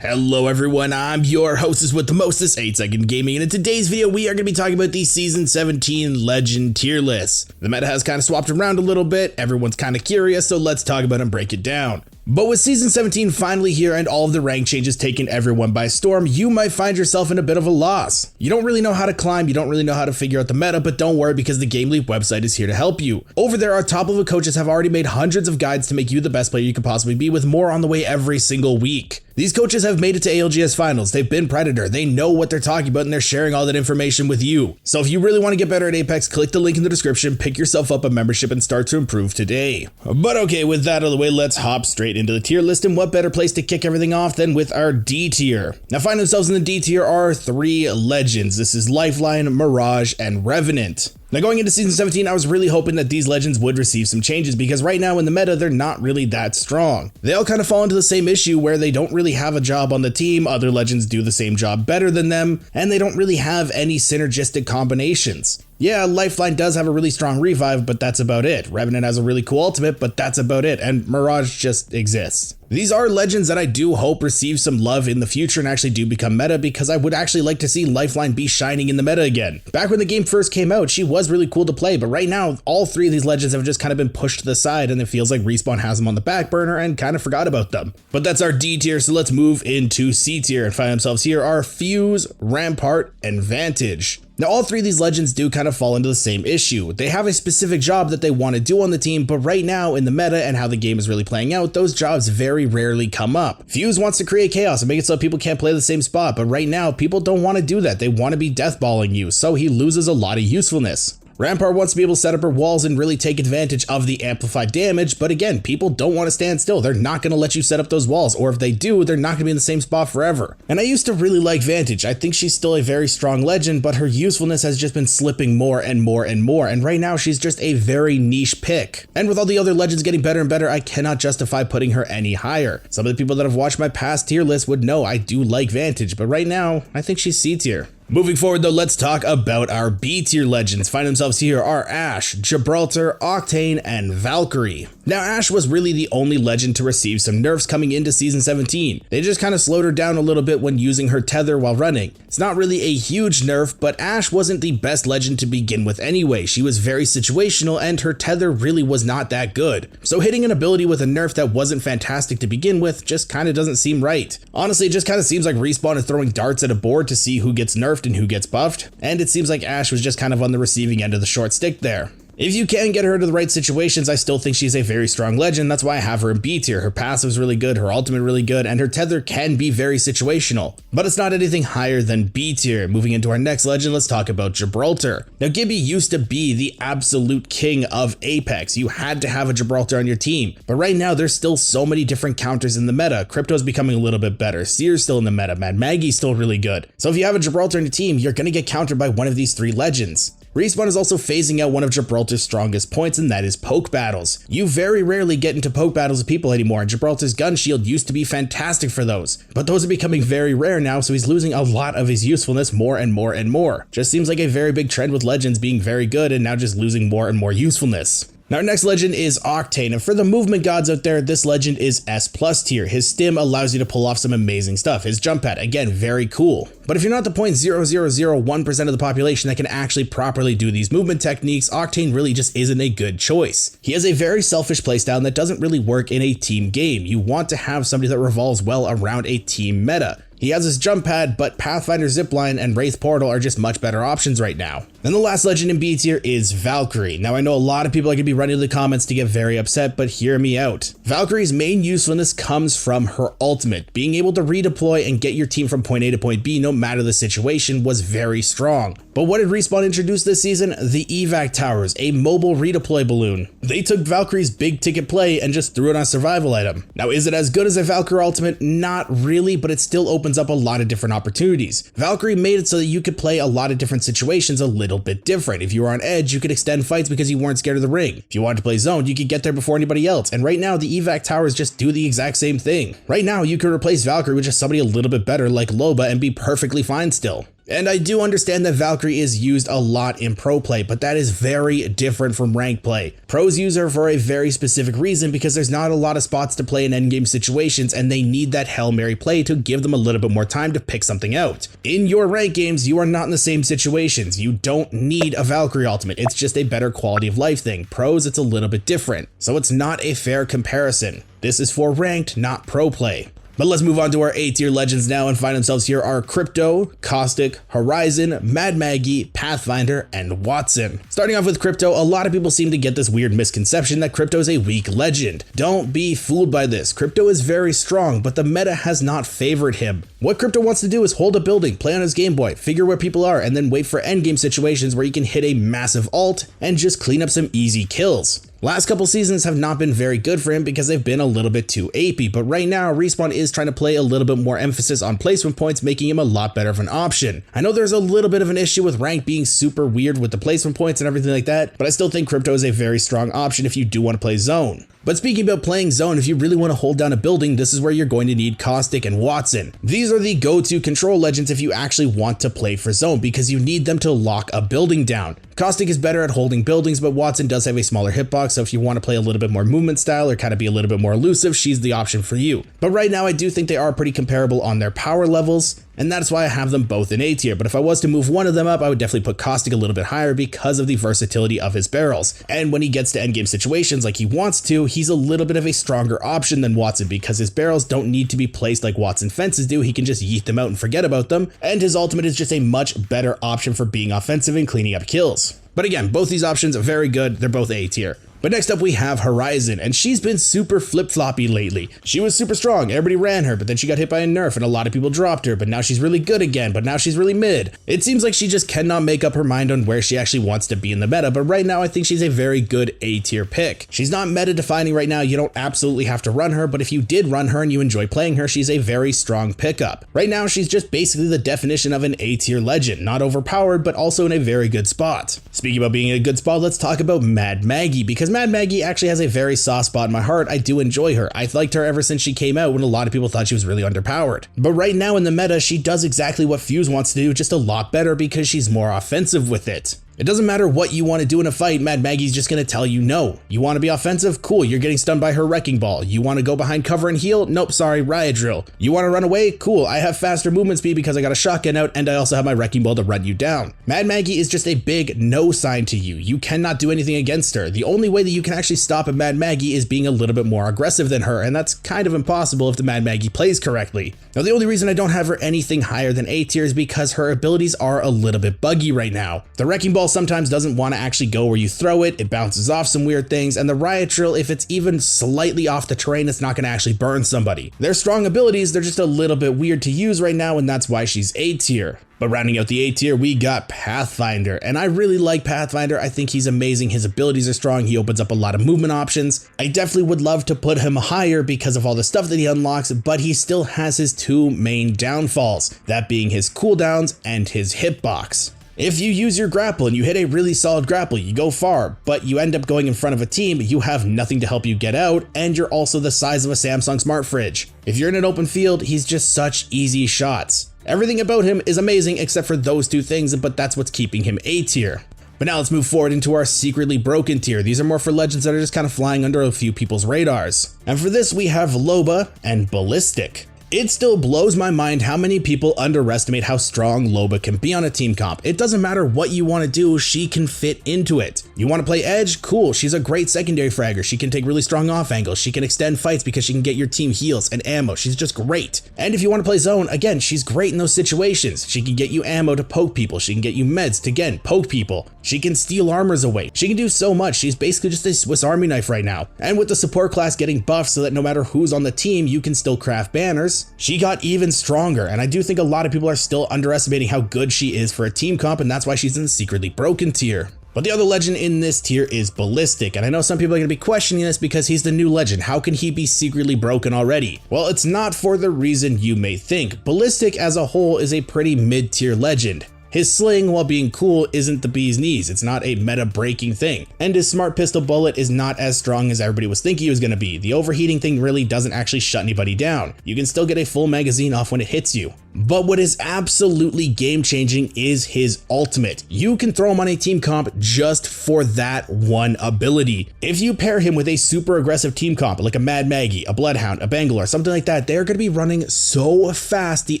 Hello everyone, I'm your hostess with the mostest, 8Second Gaming, and in today's video we are going to be talking about the Season 17 Legend tier list. The meta has kind of swapped around a little bit, everyone's kind of curious, so let's talk about it and break it down. But with Season 17 finally here and all of the rank changes taking everyone by storm, you might find yourself in a bit of a loss. You don't really know how to climb, you don't really know how to figure out the meta, but don't worry because the Game Leap website is here to help you. Over there, our top level coaches have already made hundreds of guides to make you the best player you could possibly be, with more on the way every single week. These coaches have made it to ALGS finals, they've been Predator, they know what they're talking about and they're sharing all that information with you. So if you really want to get better at Apex, click the link in the description, pick yourself up a membership and start to improve today. But okay, with that out of the way, let's hop straight into the tier list, and what better place to kick everything off than with our D tier. Now finding themselves in the D tier are three legends. This is Lifeline, Mirage, and Revenant. Now going into Season 17, I was really hoping that these legends would receive some changes because right now in the meta, they're not really that strong. They all kind of fall into the same issue where they don't really have a job on the team, other legends do the same job better than them, and they don't really have any synergistic combinations. Yeah, Lifeline does have a really strong revive, but that's about it. Revenant has a really cool ultimate, but that's about it, and Mirage just exists. These are legends that I do hope receive some love in the future and actually do become meta, because I would actually like to see Lifeline be shining in the meta again. Back when the game first came out, she was really cool to play, but right now, all three of these legends have just kind of been pushed to the side, and it feels like Respawn has them on the back burner and kind of forgot about them. But that's our D tier, so let's move into C tier and find themselves here are Fuse, Rampart, and Vantage. Now all three of these legends do kind of fall into the same issue. They have a specific job that they want to do on the team, but right now in the meta and how the game is really playing out, those jobs very rarely come up. Fuse wants to create chaos and make it so people can't play the same spot, but right now people don't want to do that. They want to be deathballing you, so he loses a lot of usefulness. Rampart wants to be able to set up her walls and really take advantage of the amplified damage, but again, people don't want to stand still. They're not going to let you set up those walls, or if they do, they're not going to be in the same spot forever. And I used to really like Vantage. I think she's still a very strong legend, but her usefulness has just been slipping more and more and more, and right now she's just a very niche pick. And with all the other legends getting better and better, I cannot justify putting her any higher. Some of the people that have watched my past tier list would know I do like Vantage, but right now, I think she's C tier. Moving forward though, let's talk about our B tier legends. Find themselves here are Ashe, Gibraltar, Octane, and Valkyrie. Now Ashe was really the only legend to receive some nerfs coming into Season 17. They just kind of slowed her down a little bit when using her tether while running. It's not really a huge nerf, but Ashe wasn't the best legend to begin with anyway. She was very situational and her tether really was not that good. So hitting an ability with a nerf that wasn't fantastic to begin with just kind of doesn't seem right. Honestly, it just kind of seems like Respawn is throwing darts at a board to see who gets nerfed and who gets buffed, and it seems like Ashe was just kind of on the receiving end of the short stick there. If you can get her into the right situations, I still think she's a very strong legend. That's why I have her in B tier. Her passive's really good, her ultimate really good, and her tether can be very situational. But it's not anything higher than B tier. Moving into our next legend, let's talk about Gibraltar. Now Gibby used to be the absolute king of Apex. You had to have a Gibraltar on your team. But right now, there's still so many different counters in the meta. Crypto's becoming a little bit better. Seer's still in the meta. Mad Maggie's still really good. So if you have a Gibraltar on your team, you're gonna get countered by one of these three legends. Respawn is also phasing out one of Gibraltar's strongest points, and that is poke battles. You very rarely get into poke battles with people anymore, and Gibraltar's gun shield used to be fantastic for those. But those are becoming very rare now, so he's losing a lot of his usefulness more and more and more. Just seems like a very big trend with legends being very good and now just losing more and more usefulness. Now our next legend is Octane, and for the movement gods out there, this legend is S+ tier. His stim allows you to pull off some amazing stuff. His jump pad, again, very cool. But if you're not the 0.0001% of the population that can actually properly do these movement techniques, Octane really just isn't a good choice. He has a very selfish playstyle that doesn't really work in a team game. You want to have somebody that revolves well around a team meta. He has his jump pad, but Pathfinder Zipline and Wraith Portal are just much better options right now. And the last legend in B tier is Valkyrie. Now I know a lot of people are going to be running to the comments to get very upset, but hear me out. Valkyrie's main usefulness comes from her ultimate. Being able to redeploy and get your team from point A to point B no matter the situation was very strong. But what did Respawn introduce this season? The evac towers, a mobile redeploy balloon. They took Valkyrie's big ticket play and just threw it on a survival item. Now is it as good as a Valkyrie ultimate? Not really, but it still opens up a lot of different opportunities. Valkyrie made it so that you could play a lot of different situations a little bit different. If you were on edge, you could extend fights because you weren't scared of the ring. If you wanted to play zone, you could get there before anybody else. And right now, the evac towers just do the exact same thing. Right now, you could replace Valkyrie with just somebody a little bit better like Loba and be perfectly fine still. And I do understand that Valkyrie is used a lot in pro play, but that is very different from rank play. Pros use her for a very specific reason because there's not a lot of spots to play in endgame situations and they need that Hail Mary play to give them a little bit more time to pick something out. In your rank games, you are not in the same situations. You don't need a Valkyrie ultimate. It's just a better quality of life thing. Pros, it's a little bit different. So it's not a fair comparison. This is for ranked, not pro play. But let's move on to our A tier legends now and find themselves here are Crypto, Caustic, Horizon, Mad Maggie, Pathfinder, and Wattson. Starting off with Crypto, a lot of people seem to get this weird misconception that Crypto is a weak legend. Don't be fooled by this. Crypto is very strong, but the meta has not favored him. What Crypto wants to do is hold a building, play on his Game Boy, figure where people are, and then wait for endgame situations where you can hit a massive ult and just clean up some easy kills. Last couple seasons have not been very good for him because they've been a little bit too AP, but right now Respawn is trying to play a little bit more emphasis on placement points, making him a lot better of an option. I know there's a little bit of an issue with rank being super weird with the placement points and everything like that, but I still think Crypto is a very strong option if you do want to play zone. But speaking about playing zone, if you really want to hold down a building, this is where you're going to need Caustic and Wattson. These are the go-to control legends if you actually want to play for zone because you need them to lock a building down. Caustic is better at holding buildings, but Wattson does have a smaller hitbox, so if you want to play a little bit more movement style or kind of be a little bit more elusive, she's the option for you. But right now I do think they are pretty comparable on their power levels, and that's why I have them both in A tier. But if I was to move one of them up, I would definitely put Caustic a little bit higher because of the versatility of his barrels. And when he gets to endgame situations like he wants to, he's a little bit of a stronger option than Wattson because his barrels don't need to be placed like Wattson fences do. He can just yeet them out and forget about them. And his ultimate is just a much better option for being offensive and cleaning up kills. But again, both these options are very good. They're both A tier. But next up we have Horizon, and she's been super flip-floppy lately. She was super strong, everybody ran her, but then she got hit by a nerf and a lot of people dropped her, but now she's really good again, but now she's really mid. It seems like she just cannot make up her mind on where she actually wants to be in the meta, but right now I think she's a very good A tier pick. She's not meta defining right now, you don't absolutely have to run her, but if you did run her and you enjoy playing her, she's a very strong pickup. Right now she's just basically the definition of an A tier legend, not overpowered, but also in a very good spot. Speaking about being in a good spot, let's talk about Mad Maggie, because Mad Maggie actually has a very soft spot in my heart. I do enjoy her. I've liked her ever since she came out when a lot of people thought she was really underpowered. But right now in the meta, she does exactly what Fuse wants to do, just a lot better because she's more offensive with it. It doesn't matter what you want to do in a fight, Mad Maggie's just going to tell you no. You want to be offensive? Cool, you're getting stunned by her Wrecking Ball. You want to go behind cover and heal? Nope, sorry, Riot Drill. You want to run away? Cool, I have faster movement speed because I got a shotgun out and I also have my Wrecking Ball to run you down. Mad Maggie is just a big no sign to you. You cannot do anything against her. The only way that you can actually stop a Mad Maggie is being a little bit more aggressive than her, and that's kind of impossible if the Mad Maggie plays correctly. Now the only reason I don't have her anything higher than A tier is because her abilities are a little bit buggy right now. The Wrecking Ball sometimes doesn't want to actually go where you throw it, it bounces off some weird things, and the Riot Drill, if it's even slightly off the terrain, it's not going to actually burn somebody. They're strong abilities, they're just a little bit weird to use right now, and that's why she's A tier. But rounding out the A tier, we got Pathfinder, and I really like Pathfinder. I think he's amazing, his abilities are strong, he opens up a lot of movement options. I definitely would love to put him higher because of all the stuff that he unlocks, but he still has his two main downfalls, that being his cooldowns and his hitbox. If you use your grapple and you hit a really solid grapple, you go far, but you end up going in front of a team, you have nothing to help you get out, and you're also the size of a Samsung Smart Fridge. If you're in an open field, he's just such easy shots. Everything about him is amazing except for those two things, but that's what's keeping him A tier. But now let's move forward into our secretly broken tier. These are more for legends that are just kind of flying under a few people's radars. And for this we have Loba and Ballistic. It still blows my mind how many people underestimate how strong Loba can be on a team comp. It doesn't matter what you want to do, she can fit into it. You want to play Edge? Cool, she's a great secondary fragger. She can take really strong off angles. She can extend fights because she can get your team heals and ammo. She's just great. And if you want to play zone, again, she's great in those situations. She can get you ammo to poke people. She can get you meds to, again, poke people. She can steal armors away. She can do so much. She's basically just a Swiss Army knife right now. And with the support class getting buffed so that no matter who's on the team, you can still craft banners, she got even stronger, and I do think a lot of people are still underestimating how good she is for a team comp, and that's why she's in the secretly broken tier. But the other legend in this tier is Ballistic, and I know some people are going to be questioning this because he's the new legend. How can he be secretly broken already? Well, it's not for the reason you may think. Ballistic as a whole is a pretty mid-tier legend. His sling, while being cool, isn't the bee's knees. It's not a meta-breaking thing. And his smart pistol bullet is not as strong as everybody was thinking it was going to be. The overheating thing really doesn't actually shut anybody down. You can still get a full magazine off when it hits you. But what is absolutely game-changing is his ultimate. You can throw him on a team comp just for that one ability. If you pair him with a super aggressive team comp, like a Mad Maggie, a Bloodhound, a Bangalore, something like that, they're going to be running so fast the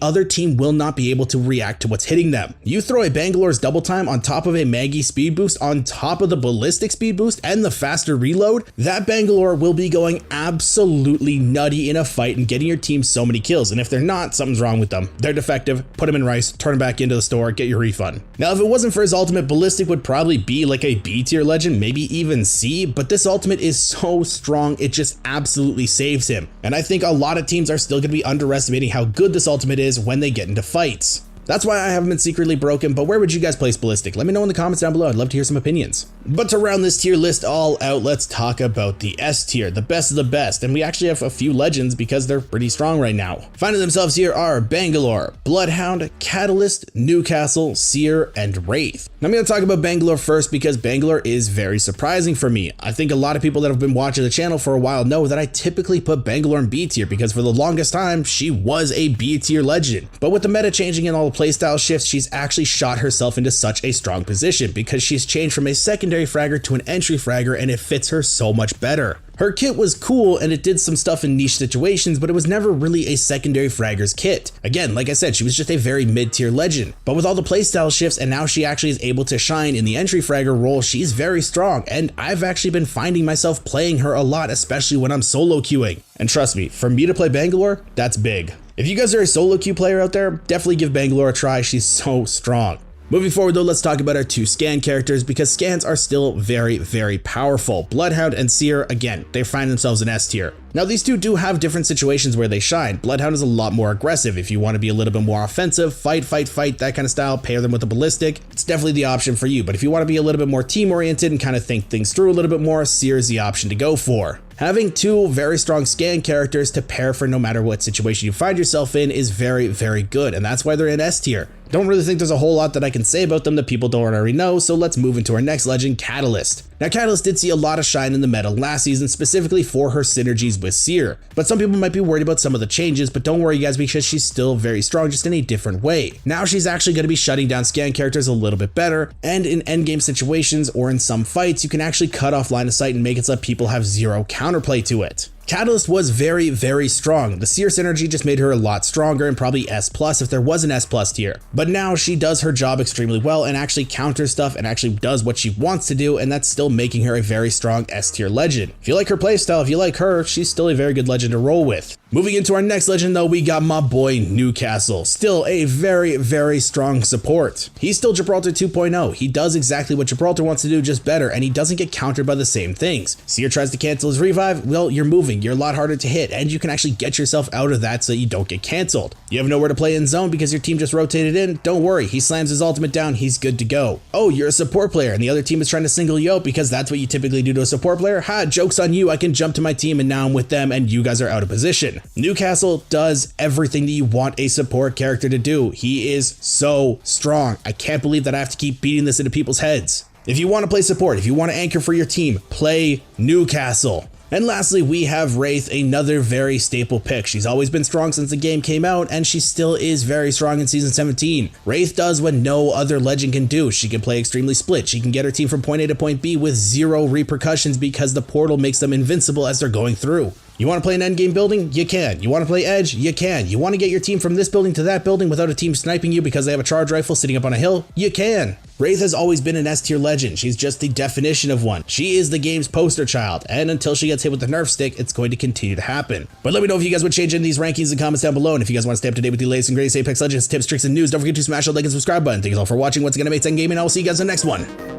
other team will not be able to react to what's hitting them. You throw a Bangalore's double time on top of a Maggie speed boost, on top of the ballistic speed boost and the faster reload, that Bangalore will be going absolutely nutty in a fight and getting your team so many kills. And if they're not, something's wrong with them. They're defective, put them in rice, turn them back into the store, get your refund. Now, if it wasn't for his ultimate, Ballistic would probably be like a B tier legend, maybe even C, but this ultimate is so strong, it just absolutely saves him. And I think a lot of teams are still going to be underestimating how good this ultimate is when they get into fights. That's why I haven't been secretly broken, but where would you guys place Ballistic? Let me know in the comments down below. I'd love to hear some opinions. But to round this tier list all out, let's talk about the S tier, the best of the best. And we actually have a few legends because they're pretty strong right now. Finding themselves here are Bangalore, Bloodhound, Catalyst, Newcastle, Seer, and Wraith. Now I'm going to talk about Bangalore first because Bangalore is very surprising for me. I think a lot of people that have been watching the channel for a while know that I typically put Bangalore in B tier because for the longest time, she was a B tier legend. But with the meta changing and all the playstyle shifts, she's actually shot herself into such a strong position because she's changed from a secondary fragger to an entry fragger and it fits her so much better. Her kit was cool and it did some stuff in niche situations, but it was never really a secondary fragger's kit. Again, like I said, she was just a very mid-tier legend. But with all the playstyle shifts and now she actually is able to shine in the entry fragger role, she's very strong. And I've actually been finding myself playing her a lot, especially when I'm solo queuing. And trust me, for me to play Bangalore, that's big. If you guys are a solo queue player out there, definitely give Bangalore a try, she's so strong. Moving forward though, let's talk about our two scan characters because scans are still very, very powerful. Bloodhound and Seer, again, they find themselves in S tier. Now these two do have different situations where they shine. Bloodhound is a lot more aggressive. If you want to be a little bit more offensive, fight, that kind of style, pair them with a ballistic, it's definitely the option for you. But if you want to be a little bit more team oriented and kind of think things through a little bit more, Seer is the option to go for. Having two very strong scan characters to pair for no matter what situation you find yourself in is very, very good, and that's why they're in S tier. Don't really think there's a whole lot that I can say about them that people don't already know, so let's move into our next legend, Catalyst. Now Catalyst did see a lot of shine in the meta last season, specifically for her synergies with Seer, but some people might be worried about some of the changes, but don't worry guys, because she's still very strong, just in a different way. Now she's actually going to be shutting down scan characters a little bit better, and in endgame situations or in some fights, you can actually cut off line of sight and make it so that people have zero counterplay to it. Catalyst was very, very strong. The Seer synergy just made her a lot stronger and probably S+ if there was an S+ tier. But now she does her job extremely well and actually counters stuff and actually does what she wants to do, and that's still making her a very strong S tier legend. If you like her playstyle, if you like her, she's still a very good legend to roll with. Moving into our next legend though, we got my boy Newcastle, still a very, very strong support. He's still Gibraltar 2.0. He does exactly what Gibraltar wants to do, just better, and he doesn't get countered by the same things. Seer tries to cancel his revive, well, you're moving, you're a lot harder to hit, and you can actually get yourself out of that so you don't get canceled. You have nowhere to play in zone because your team just rotated in, don't worry, he slams his ultimate down, he's good to go. Oh, you're a support player and the other team is trying to single you out because that's what you typically do to a support player? Ha, joke's on you, I can jump to my team and now I'm with them and you guys are out of position. Newcastle does everything that you want a support character to do. He is so strong. I can't believe that I have to keep beating this into people's heads. If you want to play support, if you want to anchor for your team, play Newcastle. And lastly, we have Wraith, another very staple pick. She's always been strong since the game came out, and she still is very strong in Season 17. Wraith does what no other legend can do. She can play extremely split. She can get her team from point A to point B with zero repercussions because the portal makes them invincible as they're going through. You want to play an endgame building? You can. You want to play edge? You can. You want to get your team from this building to that building without a team sniping you because they have a charge rifle sitting up on a hill? You can. Wraith has always been an S tier legend. She's just the definition of one. She is the game's poster child, and until she gets hit with the nerf stick, it's going to continue to happen. But let me know if you guys would change any of these rankings in the comments down below, and if you guys want to stay up to date with the latest and greatest Apex Legends tips, tricks, and news, don't forget to smash that like and subscribe button. Thank you all for watching. Once again, I'm 8secondgaming, and I will see you guys in the next one.